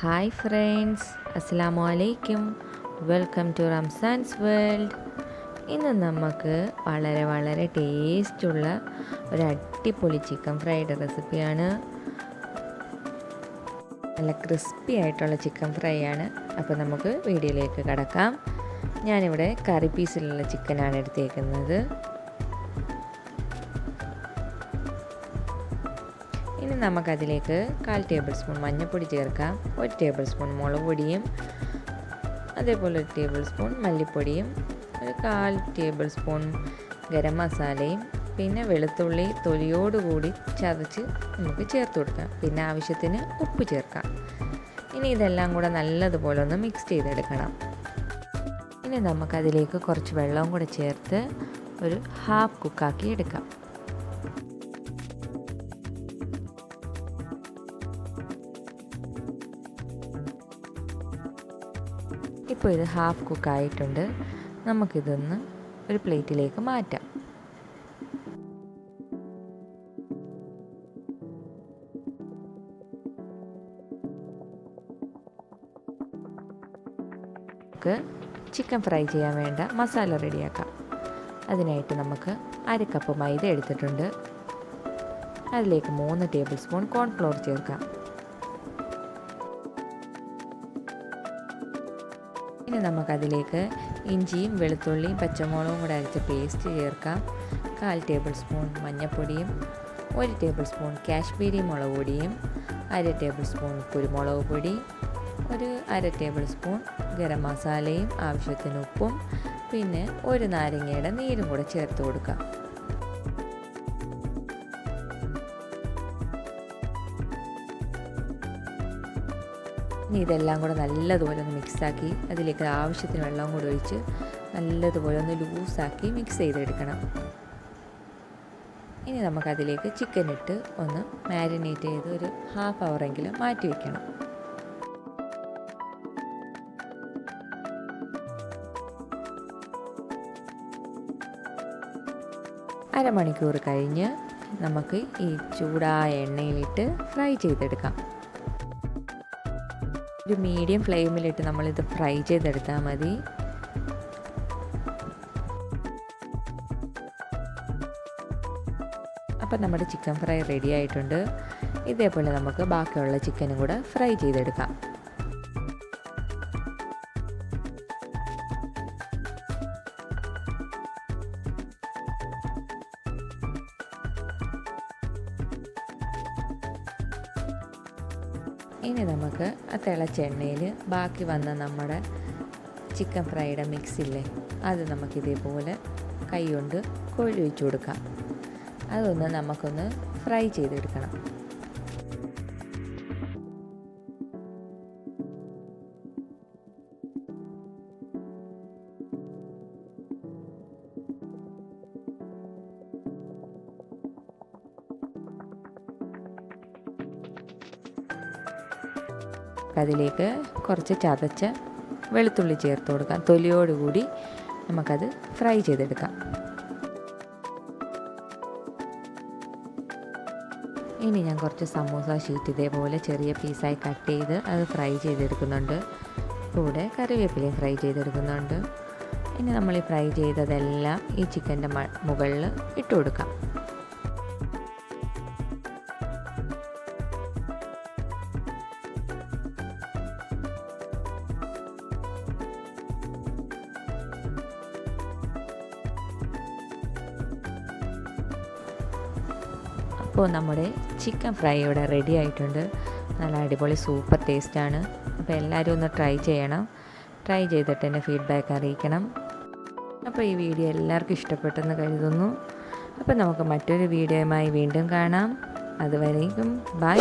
Hi friends, അസ്സലാമു അലൈക്കും. Welcome to Ramzan's world. ഇന്ന് നമുക്ക് വളരെ ടേസ്റ്റുള്ള ഒരു അടിപൊളി ചിക്കൻ ഫ്രൈഡ് റെസിപ്പിയാണ്. നല്ല ക്രിസ്പി ആയിട്ടുള്ള ചിക്കൻ ഫ്രൈ ആണ്. അപ്പോൾ നമുക്ക് വീഡിയോയിലേക്ക് കടക്കാം. ഞാനിവിടെ കറി പീസിലുള്ള ചിക്കനാണ് എടുത്തേക്കുന്നത്. ഇനി നമുക്കതിലേക്ക് 1/4 ടേബിൾ സ്പൂൺ മഞ്ഞൾപ്പൊടി ചേർക്കാം, 1 ടേബിൾ സ്പൂൺ മുളക് പൊടിയും, അതേപോലെ 1 ടേബിൾ സ്പൂൺ മല്ലിപ്പൊടിയും, ഒരു 1/4 ടേബിൾ സ്പൂൺ ഗരം മസാലയും, പിന്നെ വെളുത്തുള്ളി തൊലിയോടുകൂടി ചതച്ച് നമുക്ക് ചേർത്ത് കൊടുക്കാം. പിന്നെ ആവശ്യത്തിന് ഉപ്പ് ചേർക്കാം. ഇനി ഇതെല്ലാം കൂടെ നല്ലതുപോലെ ഒന്ന് മിക്സ് ചെയ്തെടുക്കണം. ഇനി നമുക്കതിലേക്ക് കുറച്ച് വെള്ളവും കൂടെ ചേർത്ത് ഒരു ഹാഫ് കുക്കാക്കി എടുക്കാം. ഇപ്പോൾ ഇത് ഹാഫ് കുക്കായിട്ടുണ്ട്. നമുക്കിതൊന്ന് ഒരു പ്ലേറ്റിലേക്ക് മാറ്റാം. നമുക്ക് ചിക്കൻ ഫ്രൈ ചെയ്യാൻ വേണ്ട മസാല റെഡിയാക്കാം. അതിനായിട്ട് നമുക്ക് 1/2 കപ്പ് മൈദ എടുത്തിട്ടുണ്ട്. അതിലേക്ക് 3 ടേബിൾ സ്പൂൺ കോൺഫ്ലോർ ചേർക്കാം. ഇനി നമുക്കതിലേക്ക് ഇഞ്ചിയും വെളുത്തുള്ളിയും പച്ചമുളകും കൂടെ അരച്ച പേസ്റ്റ് ചേർക്കാം. 1/4 ടേബിൾ സ്പൂൺ മഞ്ഞൾപ്പൊടിയും, 1 ടേബിൾ സ്പൂൺ കാശ്മീരി മുളക് പൊടിയും, 1/2 ടേബിൾ സ്പൂൺ കുരുമുളക് പൊടി, ഒരു 1/2 ടേബിൾ സ്പൂൺ ഗരം മസാലയും, ആവശ്യത്തിന് ഉപ്പും, പിന്നെ ഒരു നാരങ്ങയുടെ നീരും കൂടെ ചേർത്ത് കൊടുക്കാം. ഇനി ഇതെല്ലാം കൂടെ നല്ലതുപോലെ ഒന്ന് മിക്സാക്കി അതിലേക്ക് ആവശ്യത്തിന് വെള്ളം കൂടെ ഒഴിച്ച് നല്ലതുപോലെ ഒന്ന് ലൂസാക്കി മിക്സ് ചെയ്തെടുക്കണം. ഇനി നമുക്കതിലേക്ക് ചിക്കൻ ഇട്ട് ഒന്ന് മാരിനേറ്റ് ചെയ്ത് ഒരു ഹാഫ് അവറെങ്കിലും മാറ്റി വയ്ക്കണം. അരമണിക്കൂർ കഴിഞ്ഞ് നമുക്ക് ഈ ചൂടായ എണ്ണയിലിട്ട് ഫ്രൈ ചെയ്തെടുക്കാം. ഒരു മീഡിയം ഫ്ലെയിമിലിട്ട് നമ്മളിത് ഫ്രൈ ചെയ്തെടുത്താൽ മതി. അപ്പം നമ്മുടെ ചിക്കൻ ഫ്രൈ റെഡി ആയിട്ടുണ്ട്. ഇതേപോലെ നമുക്ക് ബാക്കിയുള്ള ചിക്കനും കൂടെ ഫ്രൈ ചെയ്തെടുക്കാം. ഇനി നമുക്ക് ആ തിളച്ച എണ്ണയിൽ ബാക്കി വന്ന നമ്മുടെ ചിക്കൻ ഫ്രൈയുടെ മിക്സില്ലേ, അത് നമുക്കിതേപോലെ കൈ കൊണ്ട് കൊഴിച്ച് കൊടുക്കാം. അതൊന്ന് നമുക്കൊന്ന് ഫ്രൈ ചെയ്തെടുക്കണം. അതിലേക്ക് കുറച്ച് ചതച്ച വെളുത്തുള്ളി ചേർത്ത് കൊടുക്കാം. തൊലിയോടുകൂടി നമുക്കത് ഫ്രൈ ചെയ്തെടുക്കാം. ഇനി ഞാൻ കുറച്ച് സമൂസ ഷീറ്റ് ഇതേപോലെ ചെറിയ പീസായി കട്ട് ചെയ്ത് അത് ഫ്രൈ ചെയ്തെടുക്കുന്നുണ്ട്. കൂടെ കറിവേപ്പിലയും ഫ്രൈ ചെയ്തെടുക്കുന്നുണ്ട്. ഇനി നമ്മൾ ഈ ഫ്രൈ ചെയ്തതെല്ലാം ഈ ചിക്കൻ്റെ മുകളിൽ ഇട്ട് കൊടുക്കാം. അപ്പോൾ നമ്മുടെ ചിക്കൻ ഫ്രൈ ഇവിടെ റെഡി ആയിട്ടുണ്ട്. നല്ല അടിപൊളി സൂപ്പർ ടേസ്റ്റാണ്. അപ്പോൾ എല്ലാവരും ഒന്ന് ട്രൈ ചെയ്യണം. ട്രൈ ചെയ്തിട്ട് എന്നെ ഫീഡ്ബാക്ക് അറിയിക്കണം. അപ്പോൾ ഈ വീഡിയോ എല്ലാവർക്കും ഇഷ്ടപ്പെട്ടെന്ന് കരുതുന്നു. അപ്പോൾ നമുക്ക് മറ്റൊരു വീഡിയോയുമായി വീണ്ടും കാണാം. അതുവരേക്കും ബൈ.